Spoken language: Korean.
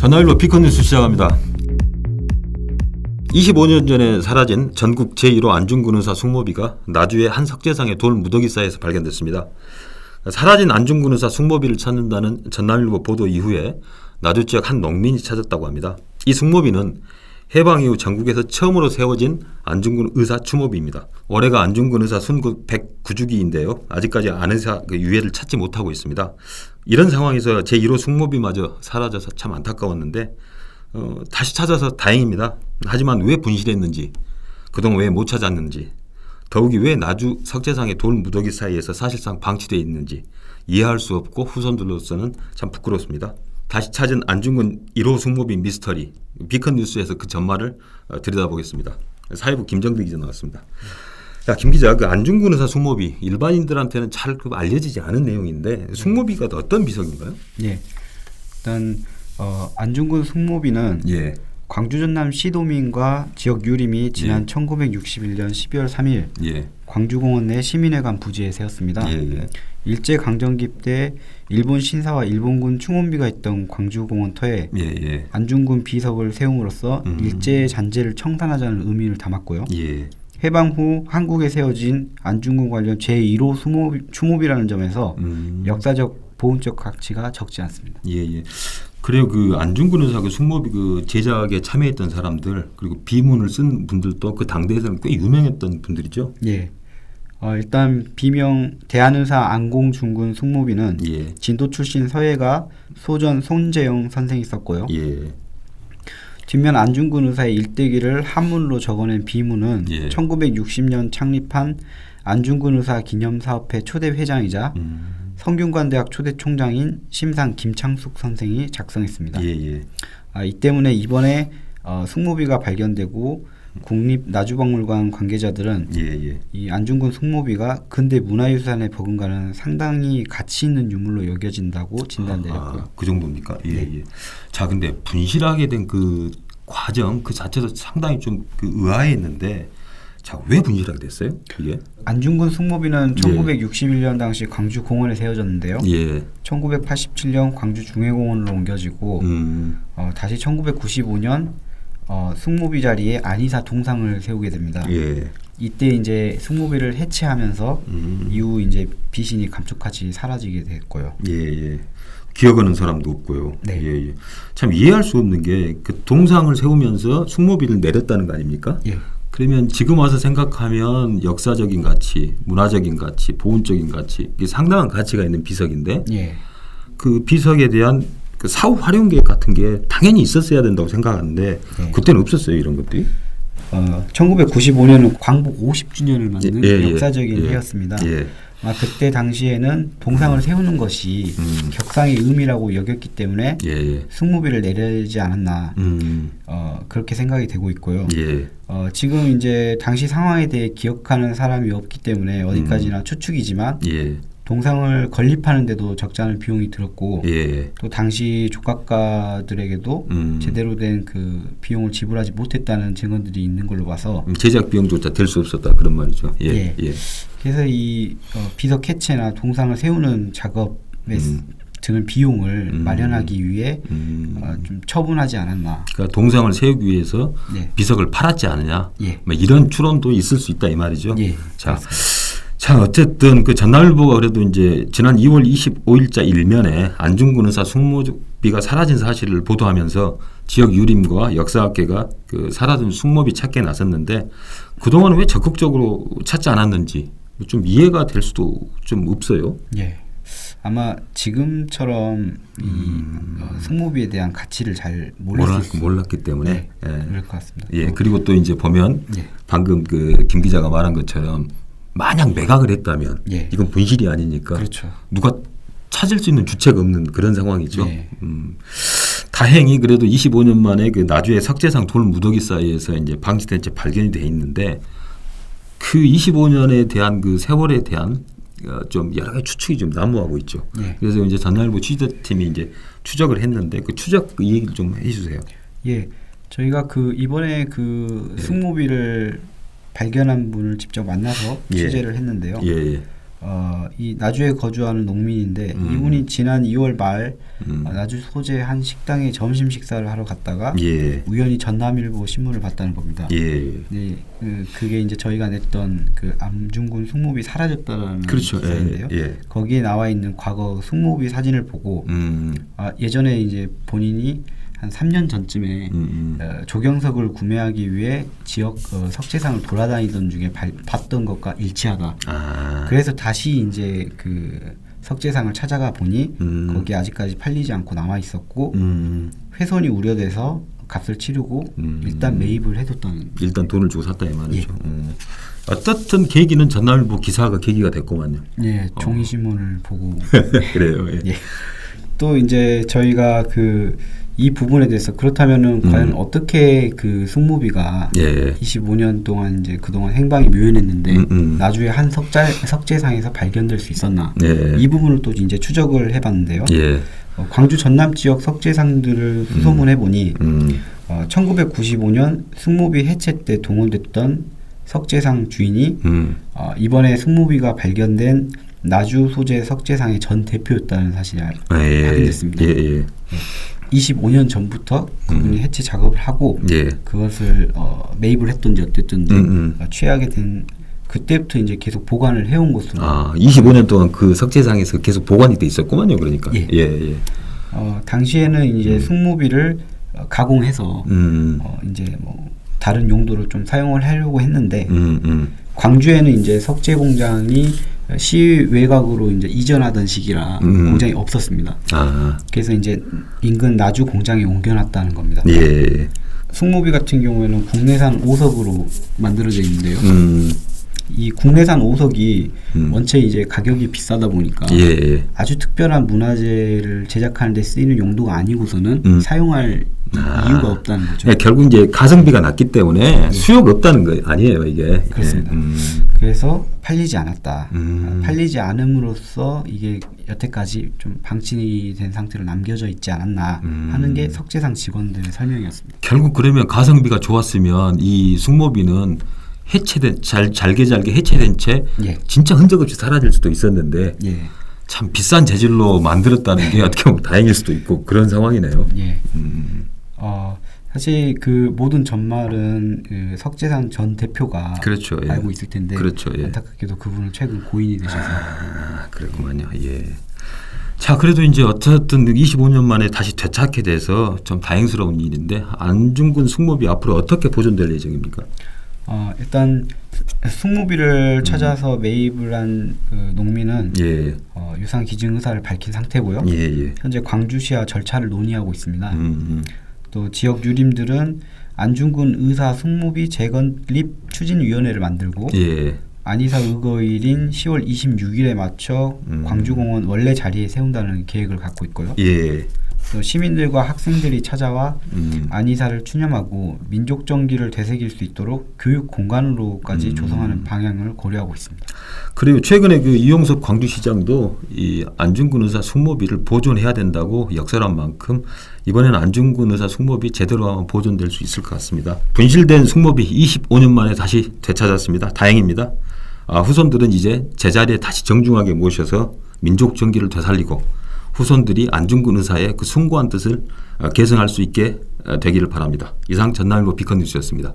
전화일보 비컨 뉴스 시작합니다. 25년 전에 사라진 전국 제1호 안중근 의사 숙모비가 나주의 한 석재상의 돌 무더기사에서 발견됐습니다. 사라진 안중근 의사 숙모비를 찾는다는 전남일보 보도 이후에 나주 지역 한 농민이 찾았다고 합니다. 이 숙모비는 해방 이후 전국에서 처음으로 세워진 안중근 의사 추모비입니다. 올해가 안중근 의사 순국 109주기인데요. 아직까지 안 의사 그 유해를 찾지 못하고 있습니다. 이런 상황에서 제1호 숙모비마저 사라져서 참 안타까웠는데 다시 찾아서 다행입니다. 하지만 왜 분실했는지, 그동안 왜 못 찾았는지, 더욱이 왜 나주 석재상의 돌 무더기 사이에서 사실상 방치되어 있는지 이해할 수 없고 후손들로서는 참 부끄럽습니다. 다시 찾은 안중근 1호 숙모비 미스터리, 비컨 뉴스에서 그 전말을 들여다보겠습니다. 사회부 김정득 기자 나왔습니다. 야, 김 기자, 그 안중근 의사 숙모비 일반인들한테는 잘 알려지지 않은 내용인데 숙모비가 어떤 비석인가요? 예, 일단 안중근 숙모비는 광주 전남 시도민과 지역 유림이 지난 1961년 12월 3일 광주공원 내 시민회관 부지에 세웠습니다. 일제강점기 때 일본 신사와 일본군 충원비가 있던 광주공원 터에 안중근 비석을 세움으로써 일제의 잔재를 청산하자는 의미를 담았고요. 해방 후 한국에 세워진 안중근 관련 제1호 추모비라는 점에서 역사적 보훈적 가치가 적지 않습니다. 그래요. 그 안중근 의사 그 숙모비 그 제작에 참여했던 사람들, 그리고 비문을 쓴 분들도 그 당대에서는 꽤 유명했던 분들이죠. 일단 비명 대한의사 안공중근 숙모비는 진도 출신 서예가 소전 손재영 선생이 썼고요. 뒷면 안중근 의사의 일대기를 한문으로 적어낸 비문은 1960년 창립한 안중근 의사 기념사업회 초대 회장이자 성균관대학 초대 총장인 심상 김창숙 선생이 작성했습니다. 이 때문에 이번에 숙모비가 발견되고 국립나주박물관 관계자들은 이 안중근 숙모비가 근대 문화유산에 버금가는 상당히 가치 있는 유물로 여겨진다고 진단 내렸고요. 그 정도입니까? 자, 근데 분실하게 된 그 과정 그 자체도 상당히 좀 그 의아했는데, 자, 왜 분실하게 됐어요? 이게? 안중근 숙모비는 1961년 당시 광주 공원에 세워졌는데요. 1987년 광주 중해공원으로 옮겨지고 다시 1995년 숙모비 자리에 안의사 동상을 세우게 됩니다. 이때 이제 숙모비를 해체하면서 이후 이제 비신이 감쪽같이 사라지게 됐고요. 기억하는 사람도 없고요. 참 이해할 수 없는 게 그 동상을 세우면서 숙모비를 내렸다는 거 아닙니까? 그러면 지금 와서 생각하면 역사적인 가치, 문화적인 가치, 보훈적인 가치, 이게 상당한 가치가 있는 비석인데 그 비석에 대한 그 사후 활용 계획 같은 게 당연히 있었어야 된다고 생각하는데 그때는 없었어요, 이런 것들이. 1995년은 광복 50주년을 맞는 역사적인 해였습니다. 그때 당시에는 동상을 세우는 것이 격상의 의미라고 여겼기 때문에 숙모비를 내리지 않았나 그렇게 생각이 되고 있고요. 지금 이제 당시 상황에 대해 기억하는 사람이 없기 때문에 어디까지나 추측이지만 동상을 건립하는 데도 적지 않은 비용이 들었고 또 당시 조각가들에게도 제대로 된 그 비용을 지불하지 못했다는 증언들이 있는 걸로 봐서 제작 비용조차 될 수 없었다, 그런 말이죠. 그래서 이 비석 해체나 동상을 세우는 작업에 드는 비용을 마련하기 위해 좀 처분하지 않았나. 그러니까 동상을 세우기 위해서 비석을 팔았지 않느냐. 이런 추론도 있을 수 있다, 이 말이죠. 자, 어쨌든 그 전남일보가 그래도 이제 지난 2월 25일자 일면에 안중근 의사 숙모비가 사라진 사실을 보도하면서 지역 유림과 역사학계가 그 사라진 숙모비 찾기에 나섰는데 그동안 왜 적극적으로 찾지 않았는지 좀 이해가 될 수도 좀 없어요. 아마 지금처럼 이 숙모비에 대한 가치를 잘 몰랐기 때문에 그럴 것 같습니다. 그리고 또 이제 보면 방금 그 김 기자가 말한 것처럼 만약 매각을 했다면 이건 분실이 아니니까 누가 찾을 수 있는 주체가 없는 그런 상황이죠. 다행히 그래도 25년 만에 그 나주의 석재상 돌 무더기 사이에서 이제 방치된 채 발견이 돼 있는데 그 25년에 대한 그 세월에 대한 좀 여러 가지 추측이 좀 난무하고 있죠. 그래서 이제 전남일보 취재팀이 이제 추적을 했는데 그 추적 그 얘기를 좀 해주세요. 저희가 그 이번에 그 숙모비를 발견한 분을 직접 만나서 취재를 했는데요. 이 나주에 거주하는 농민인데 이분이 지난 2월 말 나주 소재 한 식당에 점심 식사를 하러 갔다가 예. 우연히 전남일보 신문을 봤다는 겁니다. 예. 네, 그게 이제 저희가 냈던 그 안중근 숙모비 사라졌다라는 그렇죠. 기사인데요. 예. 거기에 나와 있는 과거 숙모비 사진을 보고 예전에 이제 본인이 한 3년 전쯤에 조경석을 구매하기 위해 지역 석재상을 돌아다니던 중에 봤던 것과 일치하다. 그래서 다시 이제 그 석재상을 찾아가 보니 거기 아직까지 팔리지 않고 남아 있었고 훼손이 우려돼서 값을 치르고 일단 매입을 해뒀다는. 일단 돈을 주고 샀다 이 말이죠. 예. 어떻든 계기는 전남일보 기사가 계기가 됐구만요. 예, 종이신문을 보고. 그래요. 예. 예. 또 이제 저희가 이 부분에 대해서 그렇다면은 과연 어떻게 그 숙모비가 25년 동안 이제 그동안 행방이 묘연했는데 나주에 한 석재상에서 발견될 수 있었나? 이 부분을 또 이제 추적을 해봤는데요. 광주 전남 지역 석재상들을 수소문해 보니 1995년 숙모비 해체 때 동원됐던 석재상 주인이 이번에 숙모비가 발견된 나주 소재 석재상의 전 대표였다는 사실이 확인됐습니다. 25년 전부터 그분이 해체 작업을 하고 그것을 매입을 했던지 어땠든지 취하게 된 그때부터 이제 계속 보관을 해온 것으로. 25년 동안 그 석재상에서 계속 보관이 돼 있었구만요. 그러니까. 당시에는 이제 숙모비를 가공해서 이제 뭐 다른 용도로 좀 사용을 하려고 했는데 광주에는 이제 석재 공장이 시 외곽으로 이제 이전하던 시기라 공장이 없었습니다. 그래서 이제 인근 나주 공장에 옮겨놨다는 겁니다. 숙모비 같은 경우에는 국내산 5석으로 만들어져 있는데요. 이 국내산 5석이 원체 이제 가격이 비싸다 보니까 아주 특별한 문화재를 제작하는 데 쓰이는 용도가 아니고서는 사용할 이유가 없다는 거죠. 결국 이제 가성비가 낮기 때문에 수요가 없다는 거 아니에요, 이게. 그렇습니다. 그래서 팔리지 않았다. 팔리지 않음으로써 이게 여태까지 좀 방치된 상태로 남겨져 있지 않았나 하는 게 석재상 직원들의 설명이었습니다. 결국 그러면 가성비가 좋았으면 이 숙모비는 해체된 잘게 해체된 채 진짜 흔적 없이 사라질 수도 있었는데 참 비싼 재질로 만들었다는 게 어떻게 보면 다행일 수도 있고 그런 상황이네요. 사실 그 모든 전말은 그 석재상 전 대표가 그렇죠. 알고 있을 텐데 안타깝게도 그분은 최근 고인이 되셔서 그렇구만요. 자, 그래도 이제 어쨌든 25년 만에 다시 되찾게 돼서 좀 다행스러운 일인데 안중근 숙모비 앞으로 어떻게 보존될 예정입니까? 일단 숙모비를 찾아서 매입을 한 그 농민은 유상 기증 의사를 밝힌 상태고요. 현재 광주시와 절차를 논의하고 있습니다. 또 지역 유림들은 안중근 의사 숙모비 재건립 추진위원회를 만들고 안이사 의거일인 10월 26일에 맞춰 광주공원 원래 자리에 세운다는 계획을 갖고 있고요. 또 시민들과 학생들이 찾아와 안이사를 추념하고 민족 정기를 되새길 수 있도록 교육 공간으로까지 조성하는 방향을 고려하고 있습니다. 그리고 최근에 그 이용섭 광주시장도 이 안중근 의사 숙모비를 보존해야 된다고 역설한 만큼 이번에는 안중근 의사 숙모비 제대로 하면 보존될 수 있을 것 같습니다. 분실된 숙모비 25년 만에 다시 되찾았습니다. 다행입니다. 후손들은 이제 제자리에 다시 정중하게 모셔서 민족 정기를 되살리고 후손들이 안중근 의사의 그 숭고한 뜻을 계승할 수 있게 되기를 바랍니다. 이상 전남일보 비컨 뉴스였습니다.